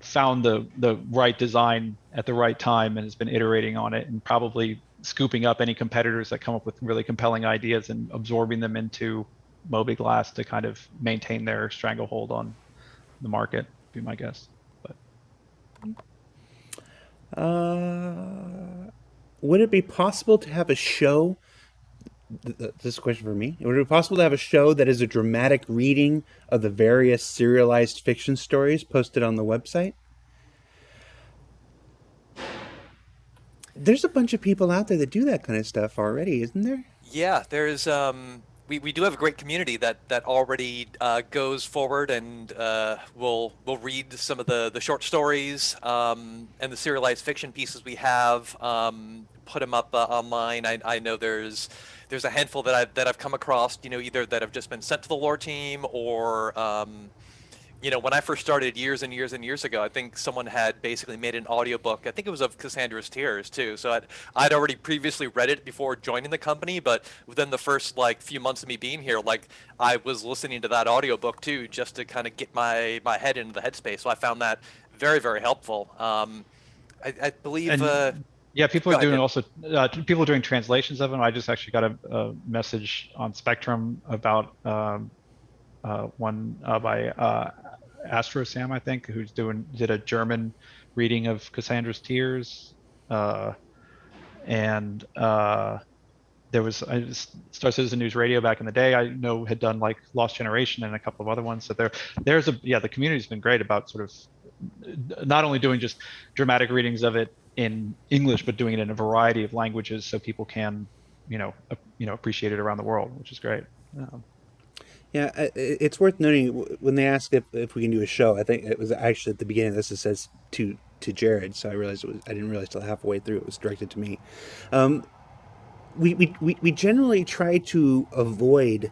found the right design at the right time and has been iterating on it and probably scooping up any competitors that come up with really compelling ideas and absorbing them into Mobiglass to kind of maintain their stranglehold on the market, be my guess. Would it be possible to have a show? This is a question for me. Would it be possible to have a show that is a dramatic reading of the various serialized fiction stories posted on the website? There's a bunch of people out there that do that kind of stuff already, isn't there? Yeah, there's we do have a great community that already goes forward and will read some of the short stories and the serialized fiction pieces we have, put them up online. I know there's a handful that I've come across, either that have just been sent to the lore team or when I first started years and years and years ago, I think someone had basically made an audiobook. I think it was of Cassandra's Tears too. So I'd already previously read it before joining the company, but within the first few months of me being here, I was listening to that audiobook too, just to kind of get my head into the headspace. So I found that very, very helpful. I believe. Yeah, people Go are doing ahead. also people are doing translations of them. I just actually got a message on Spectrum about one by Astro Sam, I think, who's did a German reading of Cassandra's Tears, and there was Star Citizen News Radio back in the day. I know had done Lost Generation and a couple of other ones. So the community's been great about sort of not only doing just dramatic readings of it in English, but doing it in a variety of languages so people can, appreciate it around the world, which is great. Yeah, it's worth noting when they ask if we can do a show. I think it was actually at the beginning of this. It says to Jared, so I didn't realize till halfway through it was directed to me. We generally try to avoid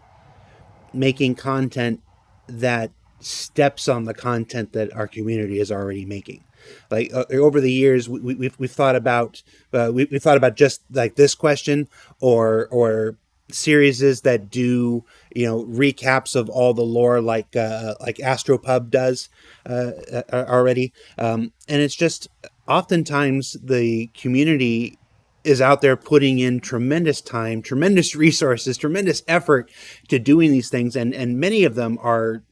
making content that steps on the content that our community is already making. Like over the years, we've thought about we've thought about just like this question or series that do recaps of all the lore like Astropub does already, and it's just oftentimes the community is out there putting in tremendous time, tremendous resources, tremendous effort to doing these things, and many of them are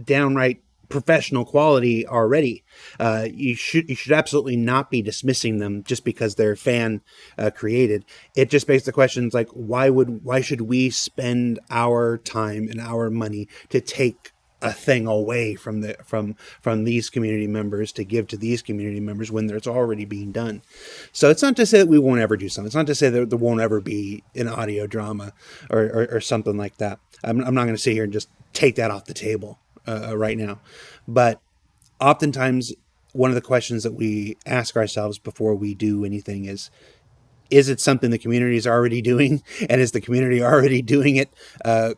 downright professional quality already. You should absolutely not be dismissing them just because they're fan created. It just begs the questions like why should we spend our time and our money to take a thing away from these community members to give to these community members when it's already being done. So it's not to say that we won't ever do something. It's not to say that there won't ever be an audio drama or something like that. I'm not going to sit here and just take that off the table right now. But oftentimes one of the questions that we ask ourselves before we do anything is it something the community is already doing? And is the community already doing it,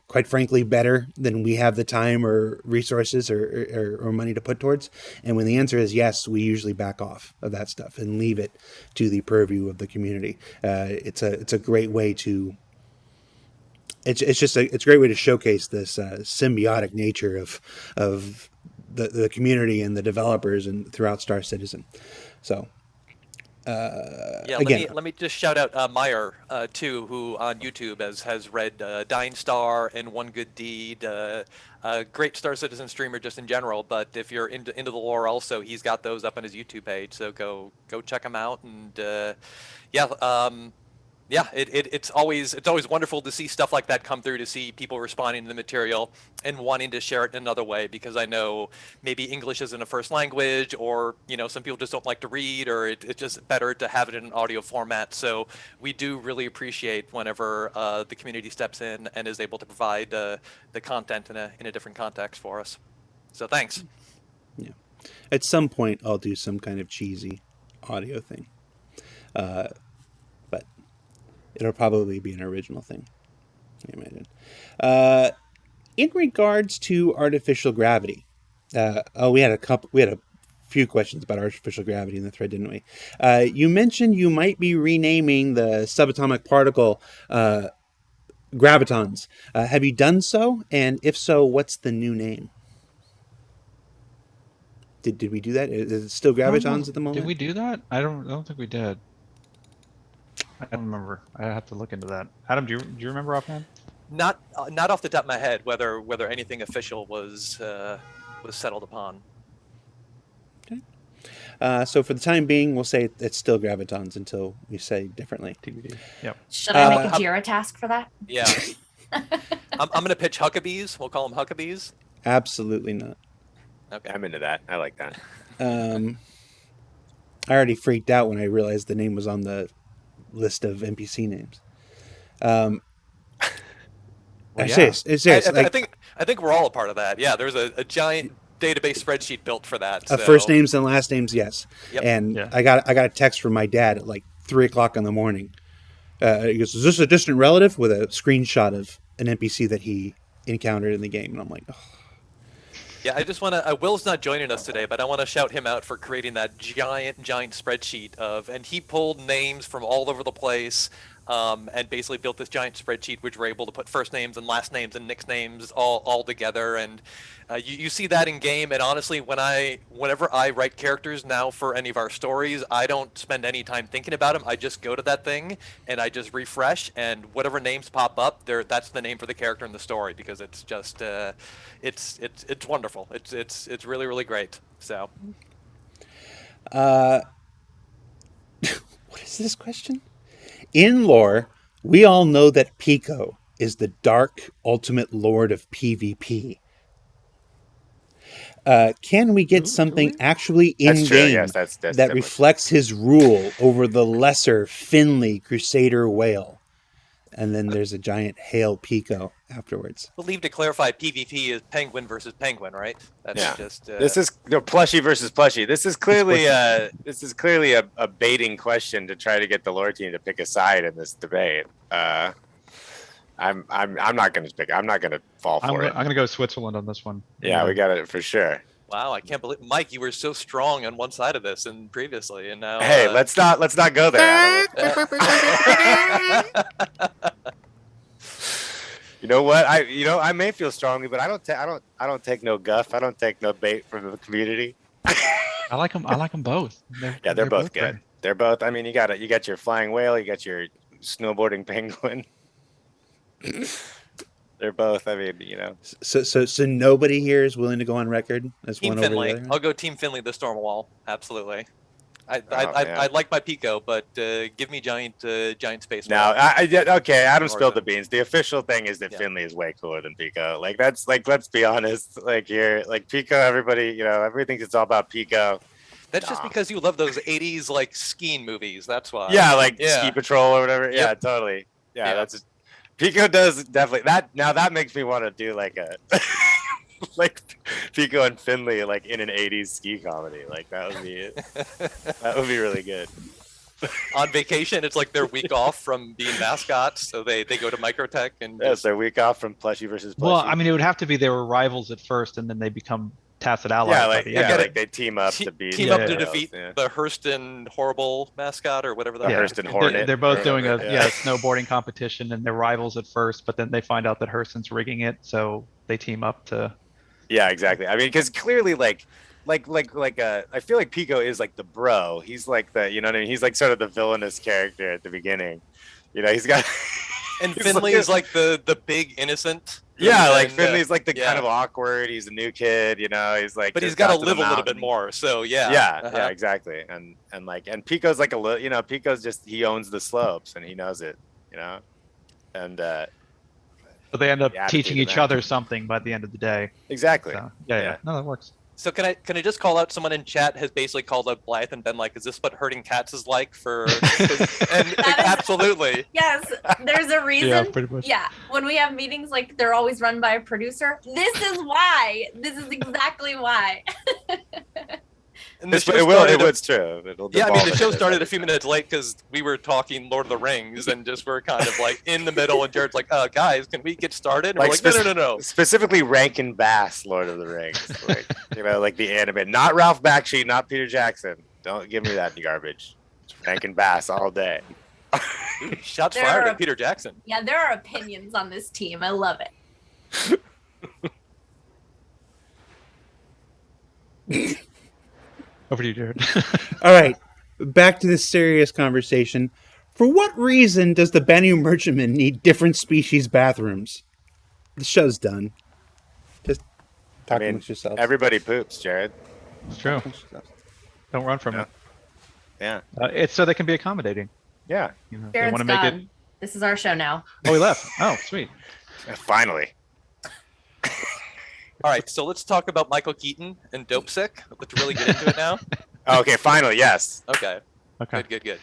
quite frankly, better than we have the time or resources or money to put towards? And when the answer is yes, we usually back off of that stuff and leave it to the purview of the community. It's a great way to... It's a great way to showcase this symbiotic nature of the community and the developers and throughout Star Citizen. So... again, let me just shout out Meyer too, who on YouTube has read Dying Star and One Good Deed. Great Star Citizen streamer just in general, but if you're into the lore also, he's got those up on his YouTube page. So go check him out. And it's always wonderful to see stuff like that come through, to see people responding to the material and wanting to share it in another way, because I know maybe English isn't a first language, or some people just don't like to read, or it's just better to have it in an audio format. So we do really appreciate whenever the community steps in and is able to provide the content in a different context for us. So thanks. Yeah, at some point I'll do some kind of cheesy audio thing. But it'll probably be an original thing, I imagine. In regards to artificial gravity, we had a few questions about artificial gravity in the thread, didn't we? You mentioned you might be renaming the subatomic particle gravitons. Have you done so? And if so, what's the new name? Did we do that? Is it still gravitons at the moment? Did we do that? I don't think we did. I don't remember. I have to look into that. Adam, do you remember offhand? Not off the top of my head whether anything official was settled upon. Okay. So for the time being, we'll say it's still gravitons until we say differently. TBD. Yep. Should I make a Jira task for that? Yeah. I'm going to pitch Huckabees. We'll call them Huckabees. Absolutely not. Okay. I'm into that. I like that. I already freaked out when I realized the name was on the list of NPC names. Serious. I think we're all a part of that. Yeah, there's a giant database spreadsheet built for that. So. First names and last names, yes. Yep. And yeah. I got a text from my dad at like 3:00 in the morning. He goes, "Is this a distant relative?" with a screenshot of an NPC that he encountered in the game, and I'm like, oh. Yeah, I just want to. Will's not joining us today, but I want to shout him out for creating that giant spreadsheet and he pulled names from all over the place, and basically built this giant spreadsheet which we're able to put first names and last names and nicknames all together. And you see that in game. And honestly, whenever I write characters now for any of our stories, I don't spend any time thinking about them. I just go to that thing and I just refresh, and whatever names pop up there, that's the name for the character in the story, because it's just it's wonderful. It's really, really great. So What is this question? In lore, we all know that Pico is the dark ultimate lord of PvP. Can we get something actually in-game yes, that's that reflects his rule over the lesser Finley Crusader whale? and then there's a giant hail Pico afterwards. We'll leave to clarify PvP is penguin versus penguin, right? That's Yeah. just This is plushie versus plushie. This is clearly a baiting question to try to get the lore team to pick a side in this debate. I'm not going to pick. I'm not going to fall for it. I'm going to go Switzerland on this one. Yeah, we got it for sure. wow. I can't believe, Mike, you were so strong on one side of this and previously, and now. Hey, let's not go there. Adam. You know what? I may feel strongly, but I don't take no guff. I don't take no bait from the community. I like them both. They're both good. great. They're both. I mean, you got your flying whale, you got your snowboarding penguin. They're both. I mean, So nobody here is willing to go on record as Team one over Finley. the other. I'll go Team Finley the Stormwall. Absolutely. man. I like my Pico, but give me giant space. Now, whale. okay, Adam Or spilled the the- beans. The official thing is that Yeah. Finley is way cooler than Pico. Like that's like, let's be honest. Like here, like Pico, everybody, everybody thinks it's all about Pico. That's just Nah. because you love those '80s like skiing movies. That's why. Yeah, like yeah. Ski Patrol or whatever. Yeah, Yep. totally. Yeah, Yeah. that's Pico does definitely that. Now that makes me want to do like a like Pico and Finley like in an '80s ski comedy. Like that would be really good. On vacation, it's like their week off from being mascots, so they go to Microtech and That's their week off from plushie versus plushie. Well, I mean, it would have to be they were rivals at first, and then they become tacit allies. yeah, by like the yeah, end. get like it. they team up te- to beat team yeah, up yeah, to yeah. defeat the Hurston horrible mascot or whatever that The Yeah. was. Hurston Hornet. They're both or doing a whatever, snowboarding competition, and they're rivals at first, but then they find out that Hurston's rigging it, so they team up to. Yeah, exactly. I mean, because clearly, I feel like Pico is like the bro. He's like the, you know what I mean? He's like sort of the villainous character at the beginning. He's got. And he's Finley like- is like the big innocent. Yeah, and, like Finley's like the yeah. kind of awkward. He's a new kid, He's like. But he's just got to the live a little bit mountain. more. So yeah. Yeah, Uh-huh. yeah, exactly. And Pico's like a little, Pico's just he owns the slopes and he knows it, and So they end up The attitude teaching of each that. other something by the end of the day. exactly. So, yeah, Yeah. no, that works. So can I just call out someone in chat has basically called out Blythe and been like, is this what herding cats is like for? And That is- absolutely. Yes, there's a reason. Yeah, pretty much. Yeah, when we have meetings, like they're always run by a producer. This is why. This is exactly why. And the It's, show it will. started a- It's true. It'll Yeah, I mean, devolve the into show this started a episode. few minutes late because we were talking Lord of the Rings and just were kind of like in the middle, and Jared's like, guys, can we get started? And Like we're like, no. Specifically, Rankin Bass, Lord of the Rings, like the anime, not Ralph Bakshi, not Peter Jackson. Don't give me that garbage. It's Rankin Bass all day. Shots There fired are- at Peter Jackson. Yeah, there are opinions on this team. I love it. Over to you, Jared. All right, back to this serious conversation. For what reason does the Banu Merchantman need different species bathrooms? The show's done. Just talk mean, amongst yourselves. Everybody poops, Jared. It's true. Don't run from Yeah. it. Yeah. It's so they can be accommodating. Yeah. They Jared's want to make gone. it. This is our show now. Oh, he left. Oh, sweet. Finally. All right, so let's talk about Michael Keaton and Dope Sick. Let's really get into it now. Okay. Finally. Yes. Okay, Okay. good.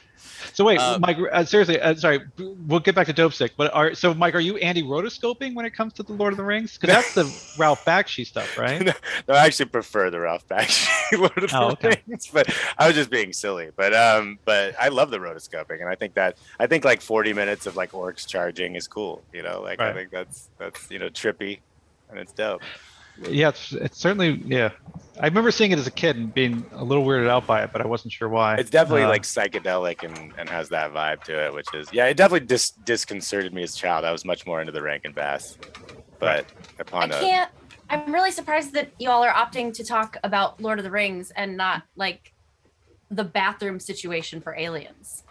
So wait, Um, Mike. Seriously, sorry. We'll get back to Dope Sick. But Mike, are you anti-rotoscoping when it comes to the Lord of the Rings? Because that's the Ralph Bakshi stuff, right? No, I actually prefer the Ralph Bakshi Lord of the Oh, okay. Rings, but I was just being silly. But I love the rotoscoping, and I think like 40 minutes of like orcs charging is cool. I Right. think that's trippy, and it's dope. Yeah, it's certainly. Yeah, I remember seeing it as a kid and being a little weirded out by it, but I wasn't sure why. It's definitely Uh, like psychedelic and has that vibe to it, which is it definitely disconcerted me as a child. I was much more into the Rankin Bass, but I'm really surprised that you all are opting to talk about Lord of the Rings and not like the bathroom situation for aliens.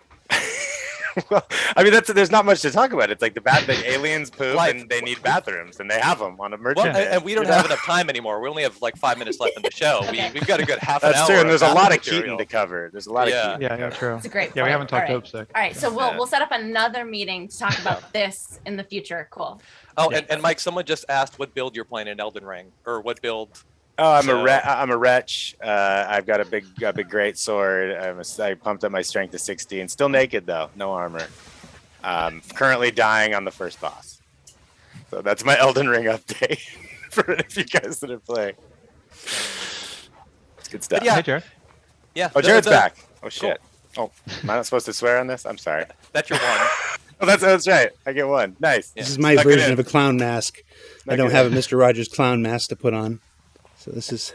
well, I mean there's not much to talk about. It's like the aliens poop Life. and they need bathrooms and they have them on a Well, merchant. and we don't have enough time anymore. We only have like 5 minutes left in the show. Okay. We've got a good half an hour. That's true, and there's a of lot of material. Keaton to cover. There's a lot Yeah. of Keaton. Yeah, to yeah, cover. true. It's a great Yeah, we point. haven't talked All right. Dope Sick. All right, so Yeah. we'll set up another meeting to talk about this in the future. Cool. Oh, Yeah. and Mike, someone just asked what build you're playing in Elden Ring, or what build. Oh, I'm So- a wretch. I've got a big great sword. I pumped up my strength to 16. Still naked though, no armor. Currently dying on the first boss. So that's my Elden Ring update for any of you guys that are playing. It's good stuff. But yeah. Hey, Jared. Yeah. Oh, Jared's back. Oh, Cool. shit. Oh, am I not supposed to swear on this? I'm sorry. That's your one. Oh, that's right. I get one. Nice. This is my Snuck it version in. of a clown mask. I Snuck don't it have in. a Mr. Rogers clown mask to put on. So this is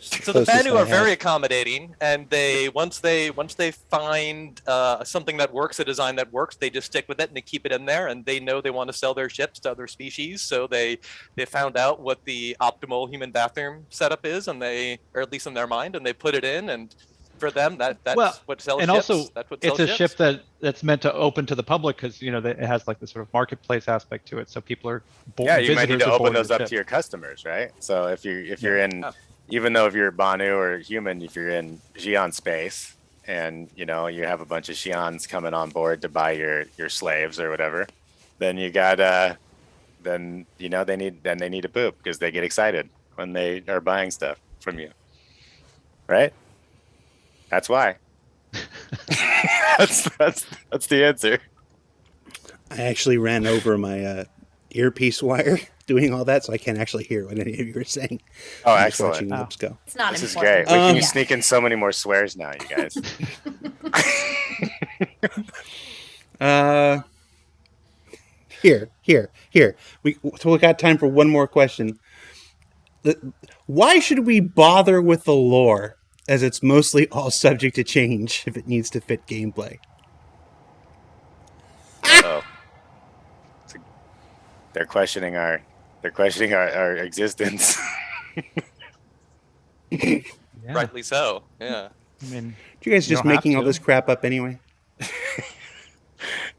So the Vanduul are very accommodating, and once they find something that works, a design that works, they just stick with it and they keep it in there, and they know they want to sell their ships to other species. So they found out what the optimal human bathroom setup is, or at least in their mind, and they put it in. And for them, that's what sells And ships. also, That's what it's sells a ships. ship that's meant to open to the public because it has like this sort of marketplace aspect to it. So people are Yeah, you might need visitors to are open boarding those the up ship. to your customers, right? So if you're in, Yeah. even though if you're Banu or human, if you're in Xi'an space and you have a bunch of Xi'ans coming on board to buy your slaves or whatever, then you got then they need to poop because they get excited when they are buying stuff from you, right? That's why. that's the answer. I actually ran over my earpiece wire doing all that, so I can't actually hear what any of you are saying. Oh, I'm just excellent. watching lips go. It's not This is important. great. We can Yeah. sneak in so many more swears now, you guys. Here. We got time for one more question. Why should we bother with the lore, as it's mostly all subject to change if it needs to fit gameplay? Oh, they're questioning our existence. Yeah. Rightly so. Yeah. I mean, You guys You just don't have making all to. this crap up anyway?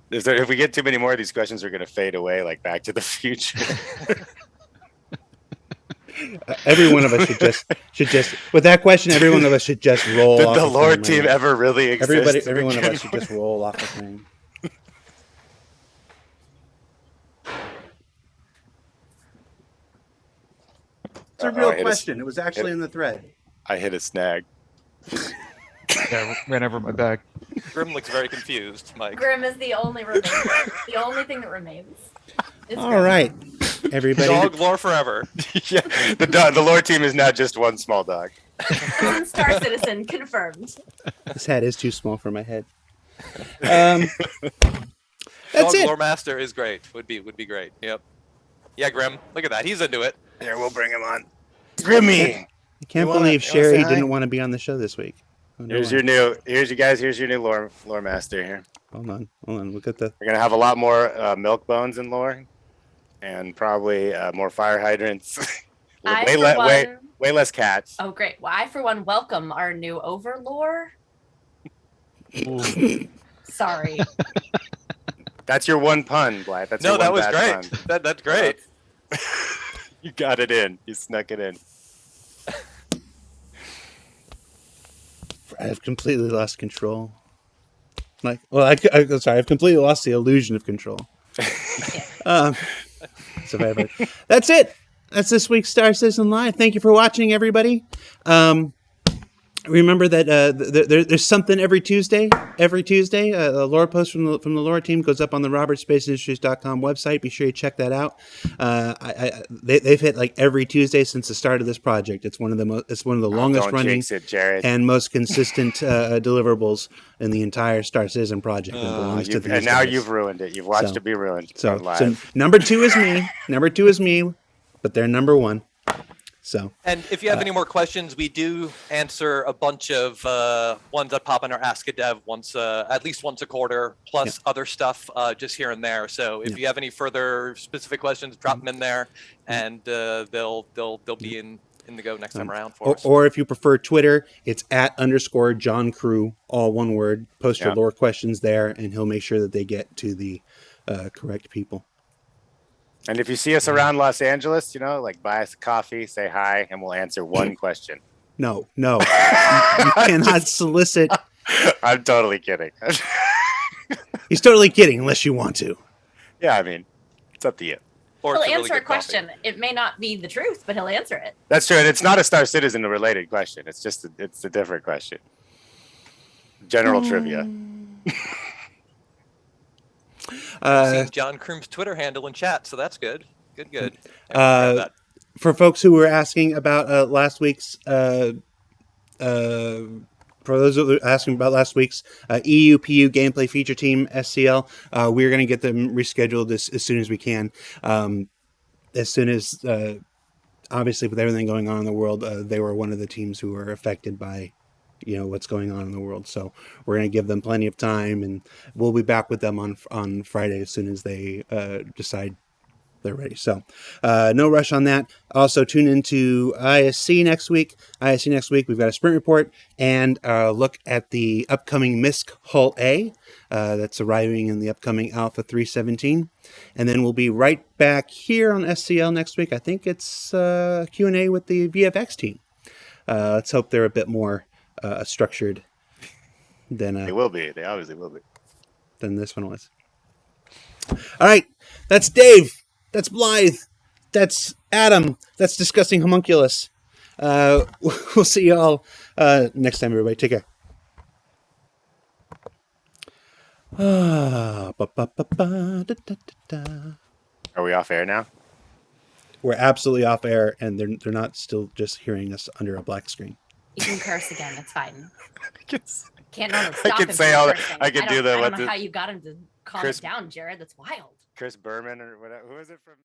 If we get too many more of these questions, we're going to fade away like Back to the Future. Every one of us should just with that question. Every one of us should just roll. Did off the a lore thing team right now. ever really exist? Every one of us should just roll off a thing. It's a real I hit a- question. It was actually in the thread. I hit a snag. yeah, ran over my bag. Grim looks very confused, Mike. Grim is the only the only thing that remains. Is All Grim. right, everybody. Dog lore forever. Yeah, the lore team is now just one small dog. Star Citizen confirmed. This hat is too small for my head. That's Dog it. lore master is great. Would be great. Yep. Yeah, Grim. Look at that. He's into it. Here, we'll bring him on. Grimmy. I can't You wanna- believe you wanna say Sherry hi? didn't want to be on the show this week. I wonder Here's why. your new lore master here. Hold on. Look at the. We're gonna have a lot more milk bones in lore, and probably more fire hydrants. I, way, for way less cats. Oh, great. Well, I, for one, welcome our new overlord. Sorry. That's your one pun, Blythe. That's No, your that one was bad great. pun. That's great. You got it in. You snuck it in. I've completely lost control. I'm sorry. I've completely lost the illusion of control. Survivor. That's it. That's this week's Star Citizen Live. Thank you for watching, everybody. Remember that there's something every Tuesday. A lore post from the lore team goes up on the robertsspaceindustries.com website. Be sure you check that out. They've hit like every Tuesday since the start of this project. It's one of the longest Don't running jinx it, Jared. and most consistent deliverables in the entire Star Citizen project. It belongs to these And now guys. you've ruined it. You've watched So- it be ruined. So on live. number 2 is me. Number 2 is me, but they're number 1. So And if you have any more questions, we do answer a bunch of ones that pop in our Ask a Dev at least once a quarter, plus other stuff just here and there. So if you have any further specific questions, drop them in there, and they'll be in the go next time around for us. or if you prefer Twitter, it's @_John Crew, all one word. Post your lore questions there, and he'll make sure that they get to the correct people. And if you see us around Los Angeles, like buy us a coffee, say hi, and we'll answer one question. No, you cannot solicit. I'm totally kidding. He's totally kidding, unless you want to. Yeah, I mean, it's up to you. Or He'll it's really answer a good coffee. question. It may not be the truth, but he'll answer it. That's true. And it's not a Star Citizen related question. It's just it's a different question. General trivia. I've seen John Kroom's Twitter handle in chat, so that's good. Good. For folks who were asking about last week's, for those who were asking about last week's EUPU gameplay feature team SCL, we're going to get them rescheduled as soon as we can. As soon as, obviously, with everything going on in the world, they were one of the teams who were affected by, what's going on in the world. So we're going to give them plenty of time, and we'll be back with them on Friday as soon as they decide they're ready. So no rush on that. Also tune into ISC next week. We've got a sprint report and look at the upcoming MISC Hull A that's arriving in the upcoming Alpha 317. And then we'll be right back here on SCL next week. I think it's Q&A with the VFX team. Let's hope they're a bit more structured than they will be. They obviously will be. Than this one was. All right, that's Dave. That's Blythe. That's Adam. That's Disgusting Homunculus. We'll see you all next time, everybody. Take care. Are we off air now? We're absolutely off air, and they're not still just hearing us under a black screen. You can curse again. It's fine. Can't I stop can him say from all. cursing. I can do that. I don't know how you got him to calm Chris- it down, Jared. That's wild. Chris Berman or whatever. Who is it from?